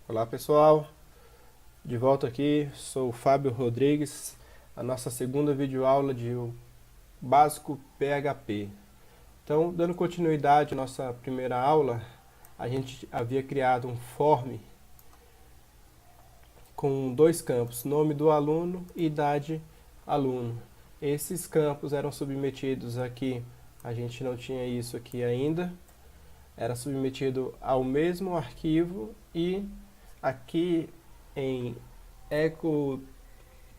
Olá pessoal, de volta aqui, sou o Fábio Rodrigues, a nossa segunda videoaula de o básico PHP. Então, dando continuidade à nossa primeira aula, a gente havia criado um form com dois campos, nome do aluno e idade aluno. Esses campos eram submetidos aqui, a gente não tinha isso aqui ainda, era submetido ao mesmo arquivo e aqui em echo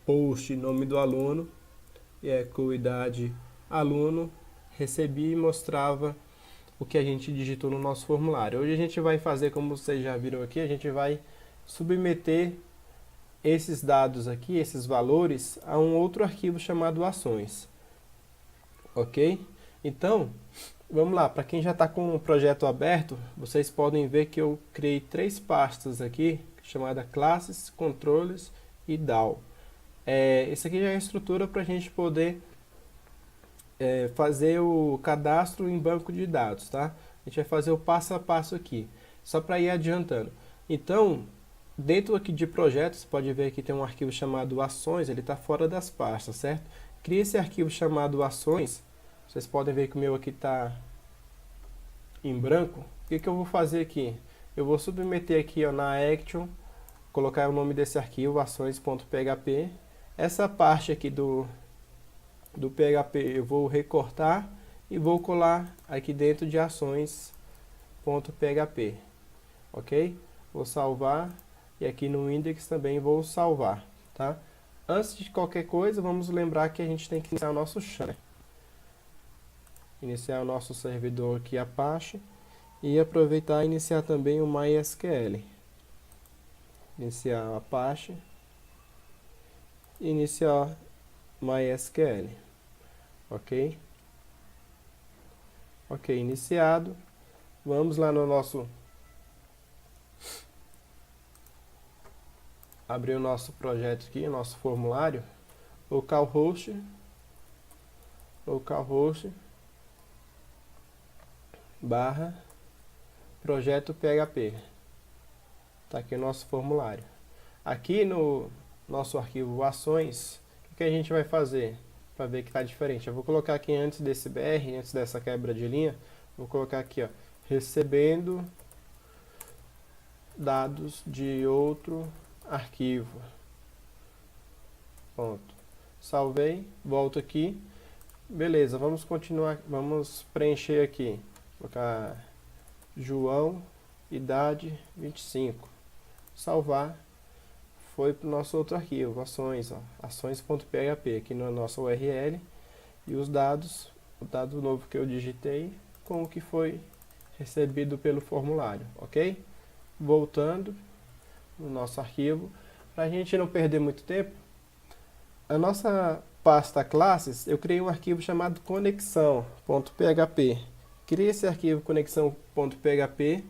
post nome do aluno e echo idade aluno, recebi e mostrava o que a gente digitou no nosso formulário. Hoje a gente vai fazer, como vocês já viram aqui, a gente vai submeter esses dados aqui, esses valores, a um outro arquivo chamado ações. Ok? Então, vamos lá, para quem já está com o projeto aberto, vocês podem ver que eu criei três pastas aqui, chamada classes, controles e DAO. Esse aqui já é a estrutura para a gente poder fazer o cadastro em banco de dados, tá? A gente vai fazer o passo a passo aqui, só para ir adiantando. Então, dentro aqui de projetos, você pode ver que tem um arquivo chamado ações, ele está fora das pastas, certo? Cria esse arquivo chamado ações, vocês podem ver que o meu aqui está em branco. O que eu vou fazer aqui? Eu vou submeter aqui ó, na action, colocar o nome desse arquivo, ações.php. Essa parte aqui do PHP eu vou recortar e vou colar aqui dentro de ações.php. Ok? Vou salvar e aqui no index também vou salvar. Tá? Antes de qualquer coisa, vamos lembrar que a gente tem que iniciar o nosso channel. Iniciar o nosso servidor aqui Apache e aproveitar e iniciar também o MySQL. Iniciar o Apache, iniciar MySQL. Ok? Ok, iniciado. Vamos lá no nosso... abrir o nosso projeto aqui, o nosso formulário. Localhost, barra projeto PHP. Está aqui o nosso formulário. Aqui no nosso arquivo ações, o que a gente vai fazer para ver que está diferente? Eu vou colocar aqui antes desse BR, antes dessa quebra de linha, vou colocar aqui, ó, recebendo dados de outro arquivo. Pronto. Salvei, volto aqui. Beleza, vamos continuar, vamos preencher aqui. Vou colocar João, idade 25. Salvar. Foi para o nosso outro arquivo, ações, ó, ações.php, aqui na nossa URL. E os dados, o dado novo que eu digitei, com o que foi recebido pelo formulário, ok? Voltando no nosso arquivo, para a gente não perder muito tempo, a nossa pasta classes, eu criei um arquivo chamado conexão.php. Criei esse arquivo conexão.php.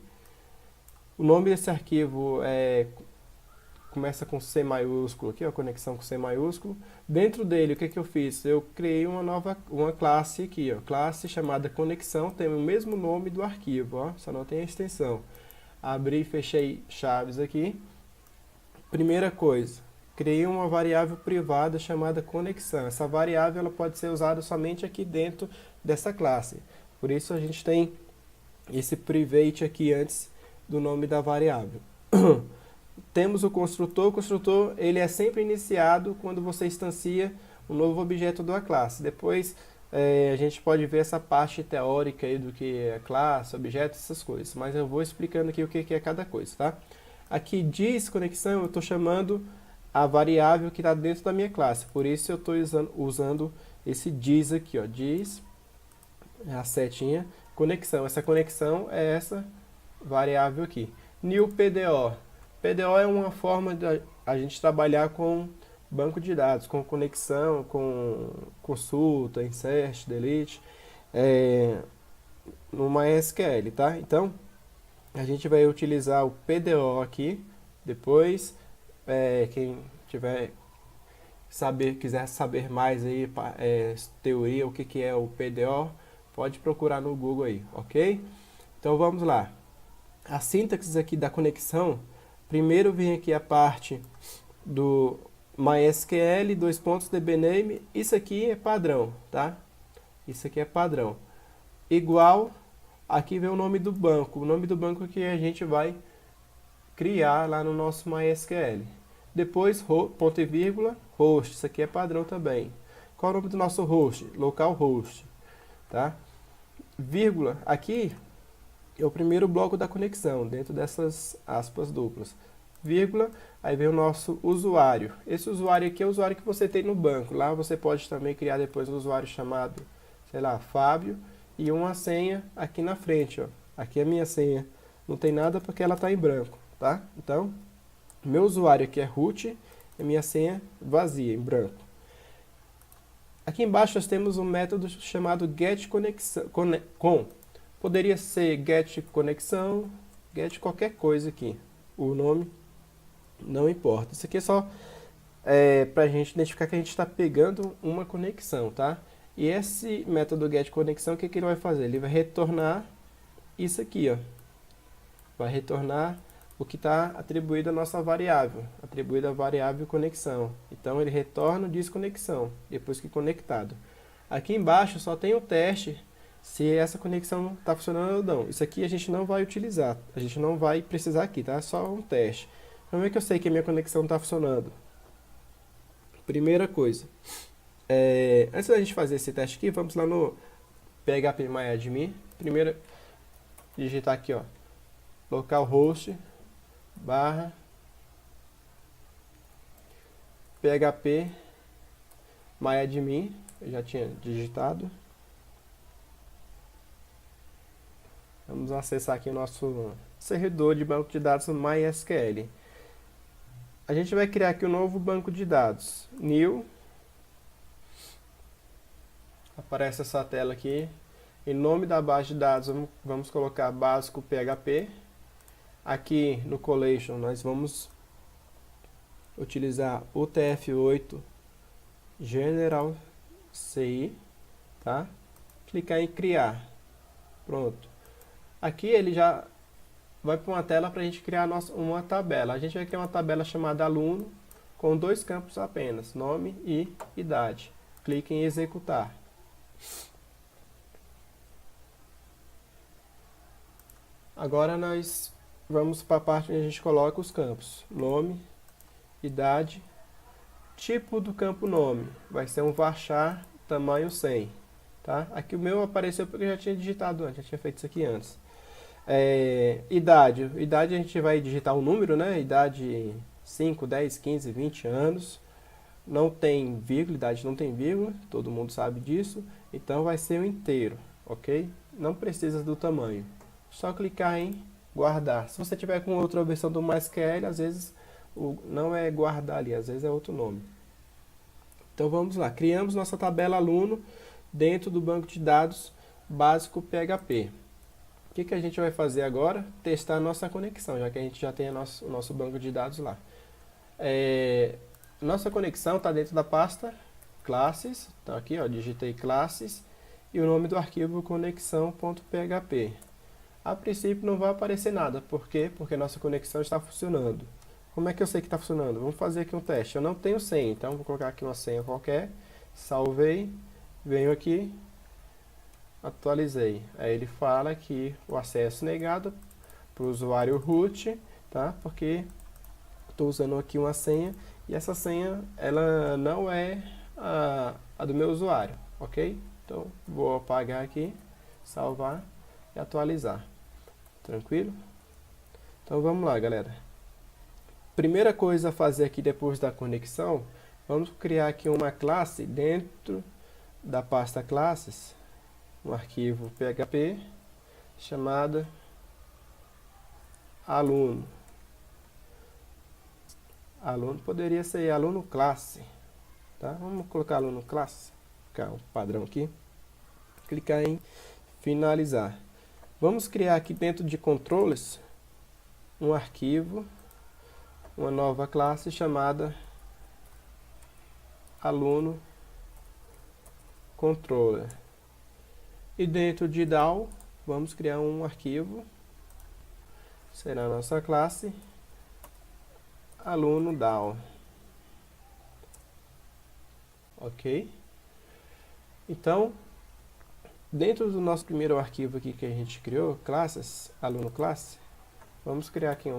O nome desse arquivo começa com C maiúsculo aqui, ó, conexão com C maiúsculo. Dentro dele, o que eu fiz? Eu criei uma classe aqui, ó, classe chamada conexão, tem o mesmo nome do arquivo, ó, só não tem a extensão. Abri e fechei chaves aqui. Primeira coisa, criei uma variável privada chamada conexão. Essa variável ela pode ser usada somente aqui dentro dessa classe. Por isso a gente tem esse private aqui antes do nome da variável. Temos o construtor ele é sempre iniciado quando você instancia um novo objeto da classe. Depois a gente pode ver essa parte teórica aí do que é classe, objeto, essas coisas. Mas eu vou explicando aqui o que é cada coisa, tá? Aqui diz conexão, eu estou chamando a variável que está dentro da minha classe. Por isso eu estou usando esse diz aqui, ó, diz, a setinha, conexão. Essa conexão é essa variável aqui. New PDO. PDO é uma forma de a gente trabalhar com banco de dados, com conexão, com consulta, insert, delete, no MySQL, tá? Então, a gente vai utilizar o PDO aqui. Depois, quem quiser saber mais aí, teoria, o que é o PDO, pode procurar no Google aí, ok? Então vamos lá. A sintaxe aqui da conexão, Primeiro vem aqui a parte do MySQL, DBName, isso aqui é padrão, tá? Isso aqui é padrão. Igual, aqui vem o nome do banco. O nome do banco que a gente vai criar lá no nosso MySQL. Depois, ponto e vírgula, host. Isso aqui é padrão também. Qual é o nome do nosso host? Localhost, tá? Vírgula, aqui é o primeiro bloco da conexão, dentro dessas aspas duplas. Vírgula, aí vem o nosso usuário. Esse usuário aqui é o usuário que você tem no banco. Lá você pode também criar depois um usuário chamado, sei lá, Fábio, e uma senha aqui na frente, ó. Aqui é a minha senha. Não tem nada porque ela está em branco, tá? Então, meu usuário aqui é root, e minha senha vazia, em branco. Aqui embaixo nós temos um método chamado getConexão. Poderia ser getConexão, get qualquer coisa aqui. O nome não importa. Isso aqui é só para a gente identificar que a gente está pegando uma conexão, tá? E esse método getConexão, o que ele vai fazer? Ele vai retornar isso aqui, ó. Vai retornar o que está atribuído à nossa variável, atribuído à variável conexão. Então ele retorna o desconexão, depois que conectado. Aqui embaixo só tem o teste se essa conexão está funcionando ou não. Isso aqui a gente não vai utilizar, a gente não vai precisar aqui, tá? Só um teste. Como é que eu sei que a minha conexão está funcionando? Primeira coisa, antes da gente fazer esse teste aqui, vamos lá no phpMyAdmin. Primeiro, digitar aqui, ó, localhost barra phpMyAdmin. Eu já tinha digitado. Vamos acessar aqui o nosso servidor de banco de dados MySQL. A gente vai criar aqui um novo banco de dados. New. Aparece essa tela aqui. Em nome da base de dados, vamos colocar básico PHP. Aqui no Collation nós vamos utilizar o UTF-8 General CI, tá? Clicar em criar. Pronto. Aqui ele já vai para uma tela para a gente criar uma tabela. A gente vai criar uma tabela chamada aluno com 2 campos apenas, nome e idade. Clique em executar. Agora nós vamos para a parte onde a gente coloca os campos. Nome, idade, tipo do campo nome. Vai ser um varchar tamanho 100. Tá? Aqui o meu apareceu porque eu já tinha digitado antes, já tinha feito isso aqui antes. Idade a gente vai digitar um número, né? Idade 5, 10, 15, 20 anos. Não tem vírgula, idade não tem vírgula, todo mundo sabe disso. Então vai ser um inteiro, ok? Não precisa do tamanho. Só clicar em guardar. Se você tiver com outra versão do MySQL, às vezes não é guardar ali, às vezes é outro nome. Então vamos lá, criamos nossa tabela aluno dentro do banco de dados básico PHP. O que a gente vai fazer agora? Testar a nossa conexão, já que a gente já tem o nosso banco de dados lá. Nossa conexão está dentro da pasta classes. Então aqui, ó, digitei classes e o nome do arquivo conexão.php. A princípio não vai aparecer nada. Por quê? Porque nossa conexão está funcionando. Como é que eu sei que está funcionando? Vamos fazer aqui um teste. Eu não tenho senha, então vou colocar aqui uma senha qualquer. Salvei, venho aqui, atualizei. Aí ele fala que o acesso negado para o usuário root, tá? Porque estou usando aqui uma senha e essa senha ela não é a do meu usuário, ok? Então vou apagar aqui, salvar e atualizar. Tranquilo? Então vamos lá, galera. Primeira coisa a fazer aqui depois da conexão, vamos criar aqui uma classe dentro da pasta classes, um arquivo PHP chamada aluno. Aluno poderia ser aluno classe, tá? Vamos colocar aluno classe, ficar um padrão aqui. Clicar em finalizar. Vamos criar aqui dentro de controllers um arquivo, uma nova classe chamada aluno controller. E dentro de DAO, vamos criar um arquivo, será a nossa classe aluno down. Ok? Então, dentro do nosso primeiro arquivo aqui que a gente criou, classes, aluno classe, vamos criar aqui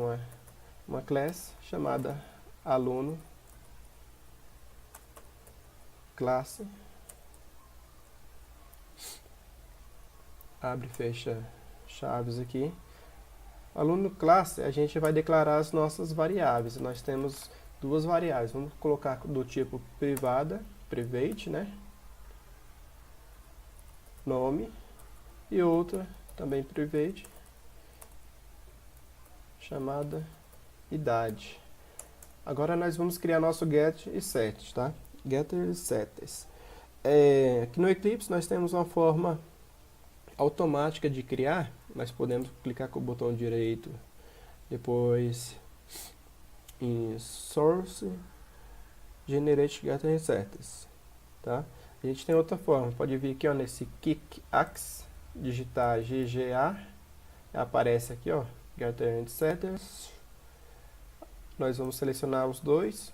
uma classe chamada aluno classe, abre e fecha chaves aqui. Aluno classe, a gente vai declarar as nossas variáveis. Nós temos duas variáveis, vamos colocar do tipo privada, private, né? Nome, e outra também private, chamada idade. Agora nós vamos criar nosso get e set, tá? Getter e setters. Aqui no Eclipse nós temos uma forma automática de criar. Nós podemos clicar com o botão direito, depois em Source, Generate Getter e Setters, tá? A gente tem outra forma, pode vir aqui ó, nesse Kick Axe, digitar GGA, aparece aqui ó, Getter and Setters. Nós vamos selecionar os dois.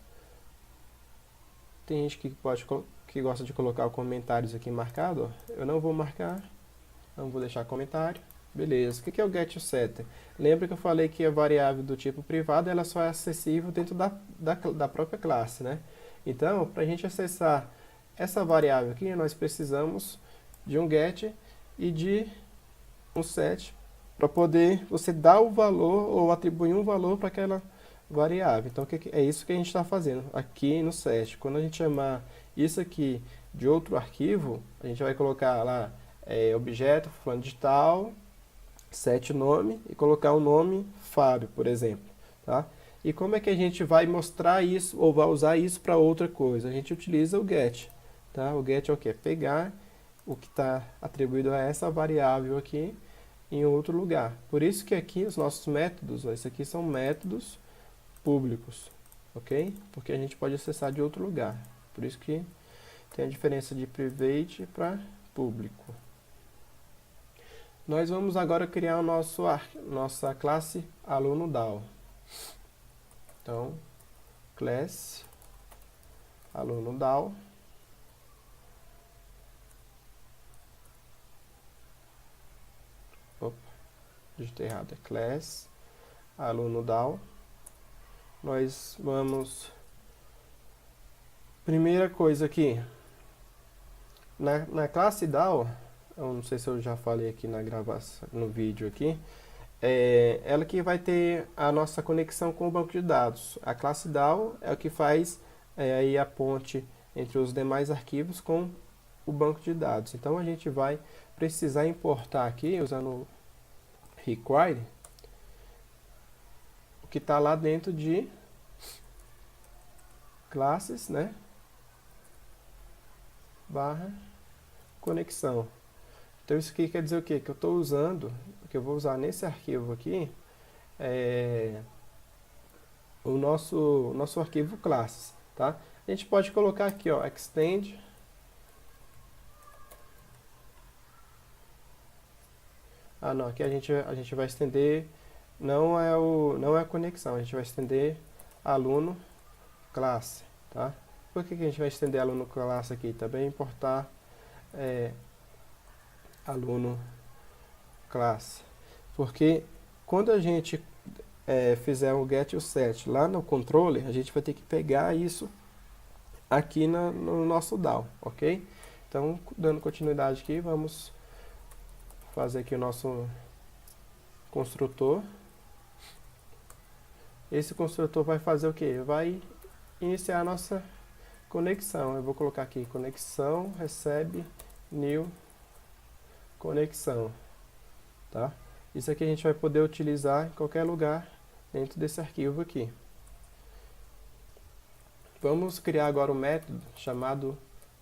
Tem gente que gosta de colocar comentários aqui marcado, ó. Eu não vou marcar, não vou deixar comentário. Beleza, o que é o getSetter? Lembra que eu falei que a variável do tipo privado ela só é acessível dentro da própria classe, né? Então, para a gente acessar essa variável aqui, nós precisamos de um get e de um set para poder você dar o valor ou atribuir um valor para aquela variável. Então, é isso que a gente está fazendo aqui no set. Quando a gente chamar isso aqui de outro arquivo, a gente vai colocar lá objeto fulano de tal, set nome e colocar o nome Fábio, por exemplo, tá? E como é que a gente vai mostrar isso ou vai usar isso para outra coisa? A gente utiliza o get, tá? O get é o que? Pegar o que está atribuído a essa variável aqui em outro lugar. Por isso que aqui os nossos métodos, ó, isso aqui são métodos públicos, ok? Porque a gente pode acessar de outro lugar. Por isso que tem a diferença de private para público. Nós vamos agora criar o nossa classe aluno DAO. Então, class aluno DAO. Opa, digitei errado. É class aluno DAO. Nós vamos... Primeira coisa aqui. Na classe DAO, eu não sei se eu já falei aqui na gravação, no vídeo aqui, ela que vai ter a nossa conexão com o banco de dados. A classe DAO é o que faz aí a ponte entre os demais arquivos com o banco de dados. Então a gente vai precisar importar aqui, usando o require, o que está lá dentro de classes, né? Barra conexão. Então isso aqui quer dizer o quê? Que eu estou usando, que eu vou usar nesse arquivo aqui, o nosso arquivo classes, tá? A gente pode colocar aqui, ó, extend não, aqui a gente vai estender, não é a conexão, a gente vai estender aluno classe, tá? Por que a gente vai estender aluno classe aqui? Também importar aluno classe, porque quando a gente fizer o get e o set lá no controle, a gente vai ter que pegar isso aqui no nosso DAO, ok? Então, dando continuidade aqui, vamos fazer aqui o nosso construtor. Esse construtor vai fazer o que? Vai iniciar a nossa conexão. Eu vou colocar aqui conexão, recebe, new, conexão, tá? Isso aqui a gente vai poder utilizar em qualquer lugar dentro desse arquivo aqui. Vamos criar agora um método chamado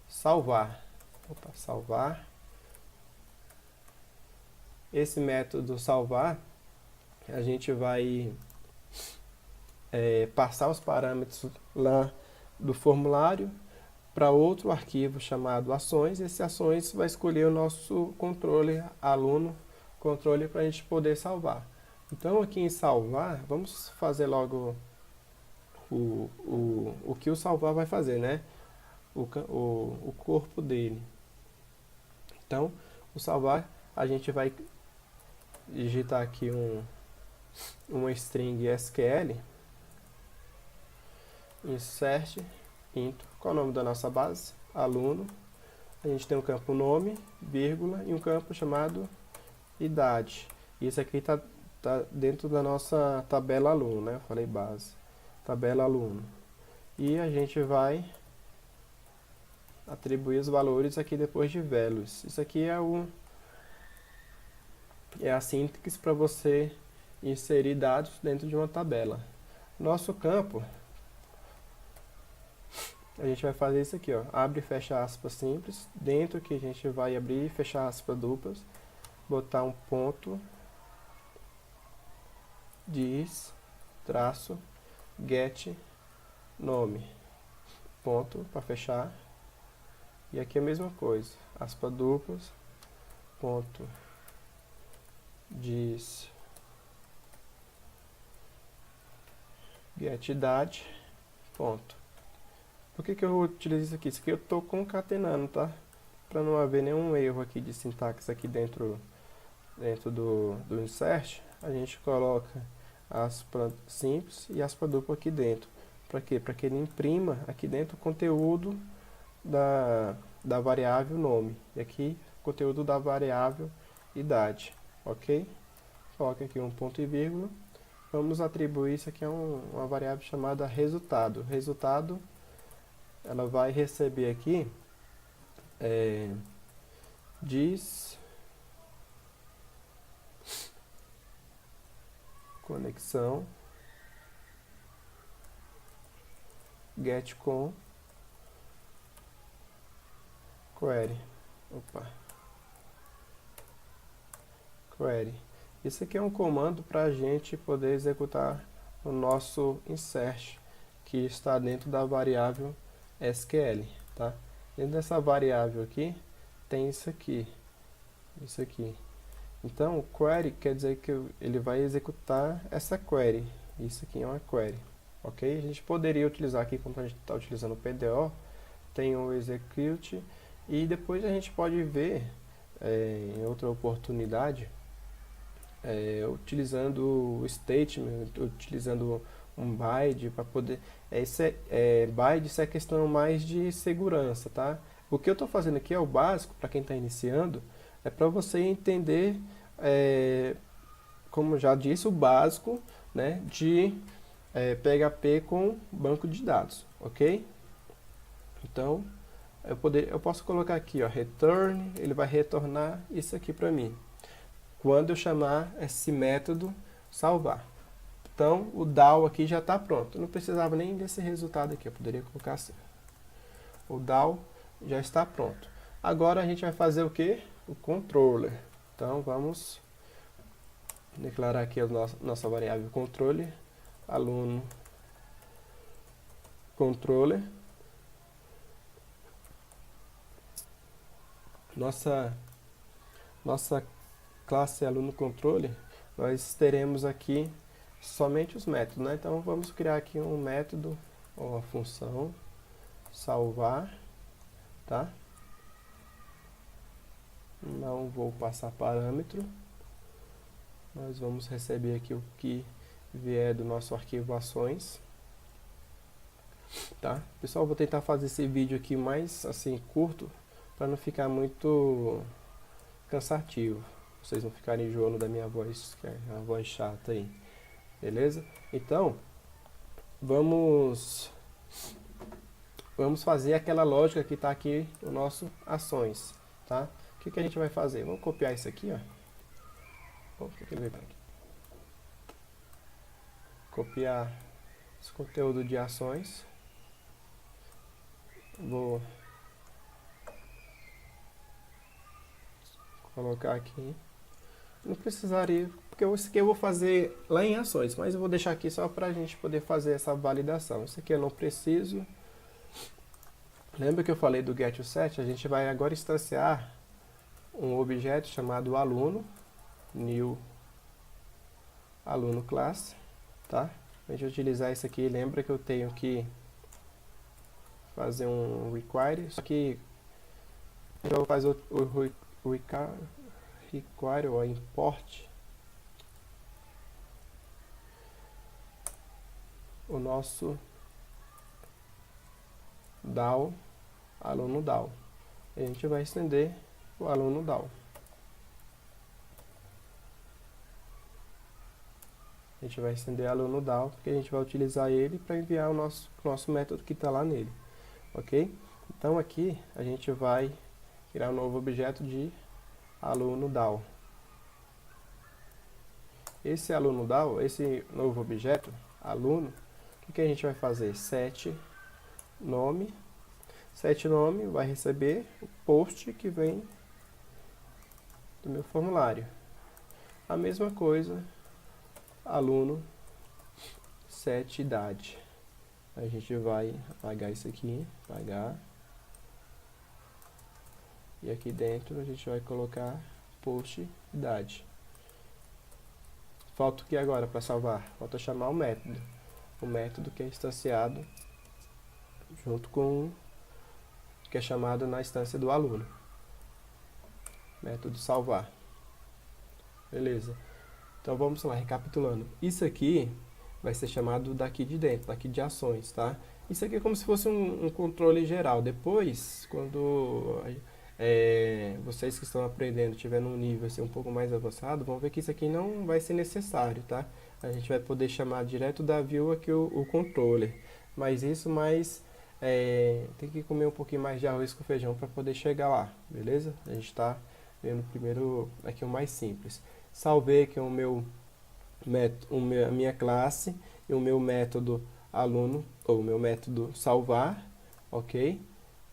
salvar. Opa, salvar. Esse método salvar, a gente vai passar os parâmetros lá do formulário para outro arquivo chamado ações. Esse ações vai escolher o nosso controle aluno, controle para a gente poder salvar. Então aqui em salvar, vamos fazer logo o que o salvar vai fazer, né? O corpo dele. Então, o salvar, a gente vai digitar aqui uma string SQL, insert into, qual é o nome da nossa base? Aluno. A gente tem um campo nome, vírgula, e um campo chamado idade. Isso aqui está dentro da nossa tabela aluno, né? Eu falei base. Tabela aluno. E a gente vai atribuir os valores aqui depois de values. Isso aqui é a síntese para você inserir dados dentro de uma tabela. Nosso campo, a gente vai fazer isso aqui, ó, abre e fecha aspas simples, dentro que a gente vai abrir e fechar aspas duplas, botar um ponto, diz, traço, get, nome, ponto para fechar, e aqui a mesma coisa, aspas duplas, ponto, diz, get idade, ponto. Por que eu utilizo isso aqui? Isso aqui eu estou concatenando, tá? Para não haver nenhum erro aqui de sintaxe aqui dentro do insert, a gente coloca aspa simples e aspa dupla aqui dentro. Para quê? Para que ele imprima aqui dentro o conteúdo da variável nome. E aqui o conteúdo da variável idade. Ok? Coloca aqui um ponto e vírgula. Vamos atribuir isso aqui a uma variável chamada resultado. Resultado, ela vai receber aqui diz conexão get com query. Query. Isso aqui é um comando para a gente poder executar o nosso insert, que está dentro da variável SQL, tá? Dentro dessa variável aqui, tem isso aqui. Então, query quer dizer que ele vai executar essa query. Isso aqui é uma query, ok? A gente poderia utilizar aqui, quando a gente está utilizando o PDO, tem o execute, e depois a gente pode ver, em outra oportunidade, utilizando o statement, utilizando um BIDE para poder... BIDE, isso é questão mais de segurança, tá? O que eu estou fazendo aqui é o básico, para quem está iniciando, é para você entender, como já disse, o básico, né, de PHP com banco de dados, ok? Então, eu posso colocar aqui, ó, return, ele vai retornar isso aqui para mim, quando eu chamar esse método salvar. Então, o DAO aqui já está pronto. Eu não precisava nem desse resultado aqui, eu poderia colocar assim. O DAO já está pronto. Agora a gente vai fazer o que? O controller. Então, vamos declarar aqui a nossa variável controller, aluno controller. Nossa classe aluno controller, nós teremos aqui somente os métodos, né? Então vamos criar aqui um método ou uma função salvar, tá? Não vou passar parâmetro. Nós vamos receber aqui o que vier do nosso arquivo ações, tá? Pessoal, vou tentar fazer esse vídeo aqui mais assim curto, para não ficar muito cansativo, vocês não ficarem enjoando da minha voz, que é uma voz chata aí, beleza? Então, vamos fazer aquela lógica que está aqui no nosso ações, tá? O que a gente vai fazer? Vamos copiar isso aqui, ó. Copiar esse conteúdo de ações. Vou colocar aqui. Não precisaria, porque isso aqui eu vou fazer lá em ações, mas eu vou deixar aqui só para a gente poder fazer essa validação. Isso aqui eu não preciso. Lembra que eu falei do getSet? A gente vai agora instanciar um objeto chamado aluno, new aluno class, tá? a gente utilizar isso aqui, lembra que eu tenho que fazer um require, só que eu vou fazer o require ou import o nosso DAO, aluno DAO. A gente vai estender o aluno DAO. A gente vai estender o aluno DAO, porque a gente vai utilizar ele para enviar o nosso método que está lá nele. Ok? Então aqui a gente vai criar um novo objeto de aluno DAO. Esse aluno DAO, esse novo objeto, aluno, o que a gente vai fazer? Set nome vai receber o post que vem do meu formulário. A mesma coisa, aluno set idade. A gente vai apagar isso aqui, apagar. E aqui dentro a gente vai colocar post idade. Falta o que agora para salvar? Falta chamar o método que é instanciado junto com que é chamado na instância do aluno. Método salvar. Beleza. Então vamos lá, recapitulando. Isso aqui vai ser chamado daqui de dentro, daqui de ações, tá? Isso aqui é como se fosse um controle geral. Depois, quando vocês que estão aprendendo tiver num nível assim, um pouco mais avançado, vão ver que isso aqui não vai ser necessário, tá? A gente vai poder chamar direto da view aqui o controller. Mas isso tem que comer um pouquinho mais de arroz com feijão para poder chegar lá, beleza? A gente está vendo primeiro aqui o mais simples. Salvei aqui o meu a minha classe e o meu método aluno, ou o meu método salvar, ok?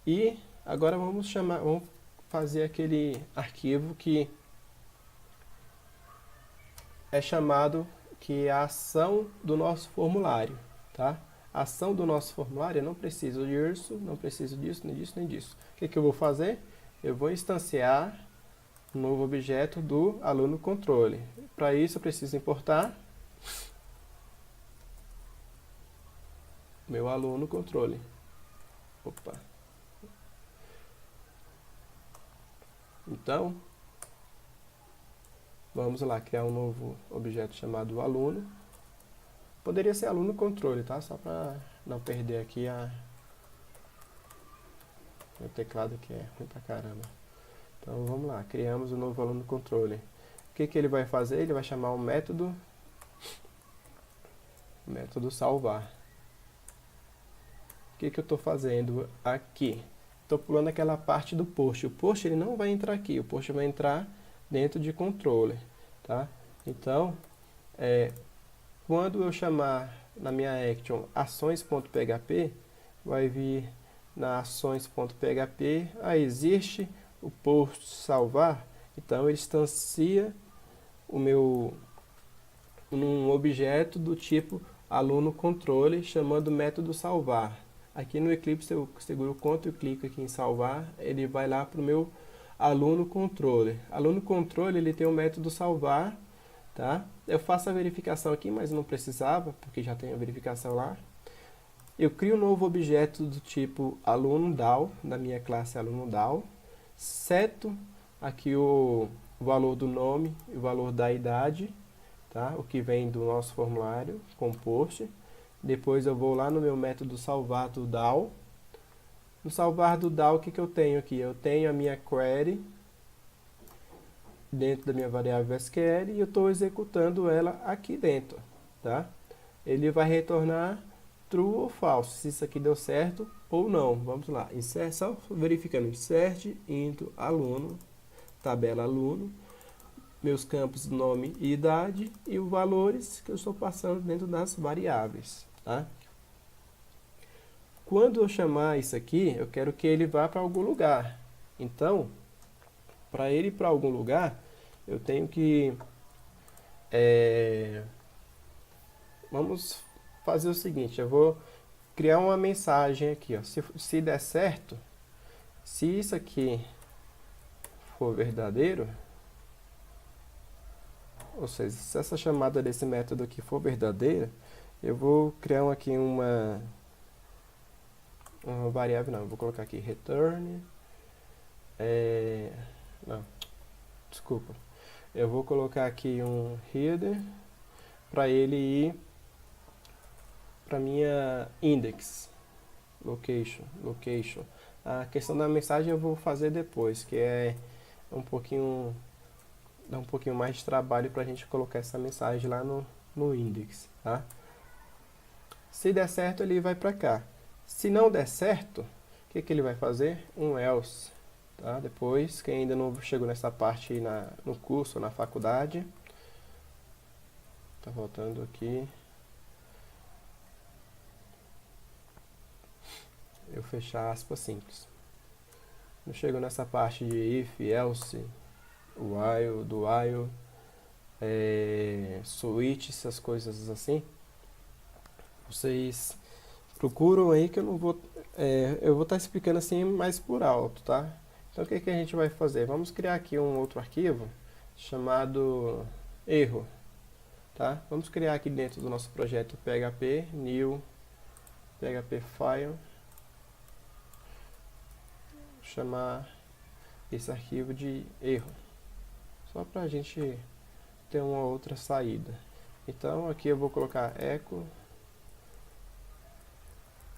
E agora vamos fazer aquele arquivo que é chamado, que é a ação do nosso formulário, tá? A ação do nosso formulário, eu não preciso disso, não preciso disso, nem disso, nem disso. O que eu vou fazer? Eu vou instanciar um novo objeto do aluno controle. Para isso eu preciso importar meu aluno controle. Opa. Então, vamos lá criar um novo objeto chamado aluno. Poderia ser aluno controle, tá? Só para não perder aqui meu teclado que é ruim pra caramba. Então vamos lá, criamos um novo aluno controle. O que ele vai fazer? Ele vai chamar o método salvar. O que eu estou fazendo aqui? Estou pulando aquela parte do post. O post ele não vai entrar aqui, o post vai entrar dentro de controller, tá? Então, quando eu chamar na minha action ações.php, vai vir na ações.php, existe o post salvar, então ele instancia um objeto do tipo aluno controle chamando o método salvar. Aqui no Eclipse eu seguro o Ctrl e clico aqui em salvar, ele vai lá para o meu aluno controle. Aluno controle ele tem o método salvar, tá? Eu faço a verificação aqui, mas não precisava, porque já tem a verificação lá. Eu crio um novo objeto do tipo aluno DAO, da minha classe aluno DAO. Seto aqui o valor do nome e o valor da idade, tá? O que vem do nosso formulário com post. Depois eu vou lá no meu método salvar do DAO. No salvar do DAO, o que eu tenho aqui? Eu tenho a minha query dentro da minha variável SQL e eu estou executando ela aqui dentro, tá? Ele vai retornar true ou false, se isso aqui deu certo ou não. Vamos lá, insert, só verificando, insert into aluno, tabela aluno, meus campos nome e idade e os valores que eu estou passando dentro das variáveis, tá? Quando eu chamar isso aqui, eu quero que ele vá para algum lugar. Então, para ele ir para algum lugar, eu tenho que vamos fazer o seguinte, eu vou criar uma mensagem aqui, ó. Se der certo, se isso aqui for verdadeiro, ou seja, se essa chamada desse método aqui for verdadeira, Eu vou criar aqui uma variável, não, eu vou colocar aqui return, não, desculpa, eu vou colocar aqui um header para ele ir para minha index, location. A questão da mensagem eu vou fazer depois, que é um pouquinho, dá um pouquinho mais de trabalho para a gente colocar essa mensagem lá no index, tá? Se der certo, ele vai para cá. Se não der certo, o que ele vai fazer? Um else, tá? Depois, quem ainda não chegou nessa parte aí no curso, na faculdade, tá voltando aqui. Eu fechar aspas simples. Não chegou nessa parte de if, else, while, do while, switch, essas coisas assim. Vocês procuram aí que eu não vou... eu vou estar explicando assim mais por alto, tá? Então o que a gente vai fazer? Vamos criar aqui um outro arquivo chamado erro, tá? Vamos criar aqui dentro do nosso projeto PHP, new, PHP file, chamar esse arquivo de erro, só para a gente ter uma outra saída. Então aqui eu vou colocar echo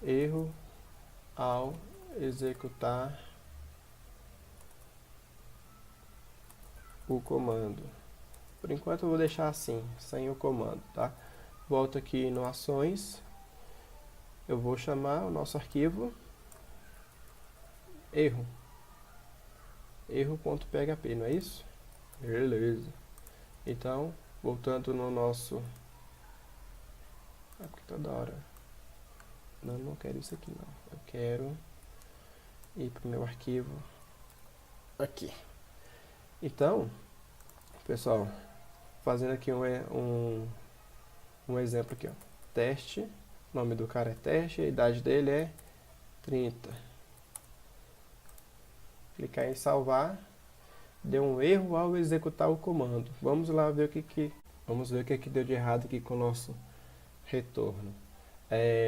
erro ao executar o comando. Por enquanto eu vou deixar assim, sem o comando, tá? Volto aqui no ações, eu vou chamar o nosso arquivo erro.php, não é isso? Beleza. Então, voltando no nosso... porque toda hora... Não quero isso aqui não. Eu quero ir para o meu arquivo aqui. Então, pessoal, fazendo aqui um exemplo aqui, ó. Teste, o nome do cara é teste, a idade dele é 30. Clicar em salvar. Deu um erro ao executar o comando. Vamos lá ver vamos ver o que deu de errado aqui com o nosso retorno.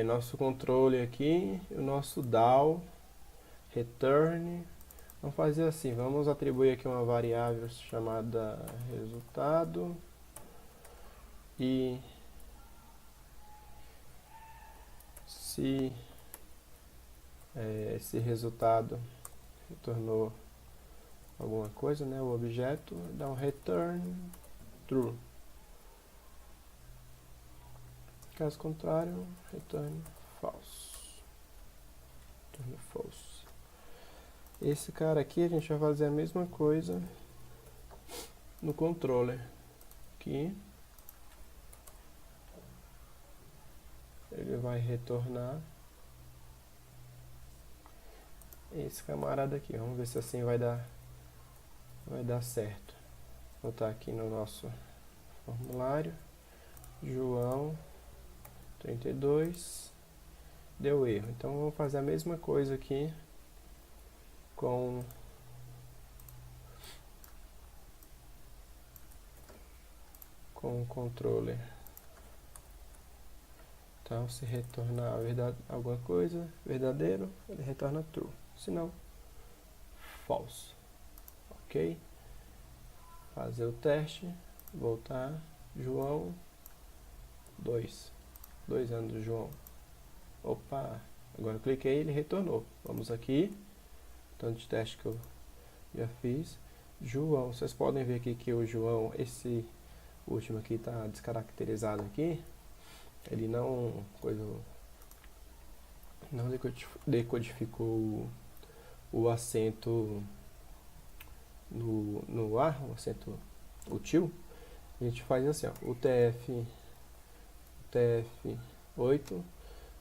Nosso controle aqui, o nosso DAO, return. Vamos fazer assim, vamos atribuir aqui uma variável chamada resultado e se esse resultado retornou alguma coisa, né, o objeto dá um return true. Caso contrário, return false. Return false. Esse cara aqui a gente vai fazer a mesma coisa no controller. Aqui ele vai retornar esse camarada aqui. Vamos ver se assim vai dar certo. Vou botar aqui no nosso formulário. João 32 deu erro. Então vamos fazer a mesma coisa aqui com o controller. Então, se retornar alguma coisa verdadeiro, ele retorna true. Se não, false. Ok? Fazer o teste, voltar, João 2 anos do João. Opa, agora eu cliquei e ele retornou. Vamos aqui, tanto de teste que eu já fiz. João, vocês podem ver aqui que o João, esse último aqui está descaracterizado aqui. Ele não decodificou o acento no A, o acento útil. A gente faz assim, ó, o TF8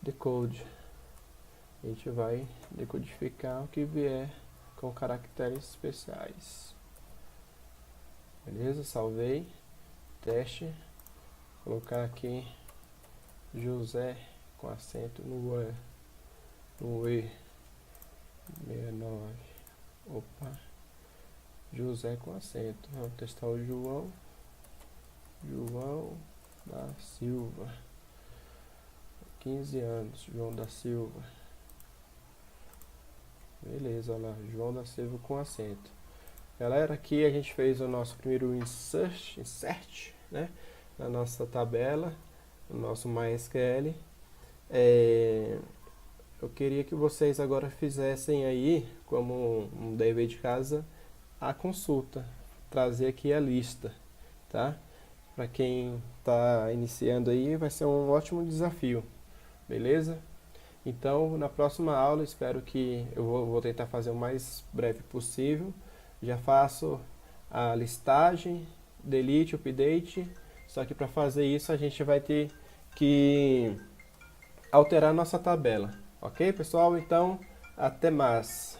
decode. A gente vai decodificar o que vier com caracteres especiais. Beleza? Salvei. Teste. Colocar aqui José com acento no E 69. Opa. José com acento. Vamos testar o João da Silva. 15 anos, João da Silva. Beleza, olha lá, João da Silva com acento. Galera, aqui a gente fez o nosso primeiro insert, né, na nossa tabela, no nosso MySQL. Eu queria que vocês agora fizessem aí, como um dever de casa, a consulta, trazer aqui a lista, tá? Para quem está iniciando aí, vai ser um ótimo desafio, beleza? Então, na próxima aula, espero que eu vou tentar fazer o mais breve possível. Já faço a listagem, delete, update, só que para fazer isso a gente vai ter que alterar nossa tabela. Ok, pessoal? Então, até mais.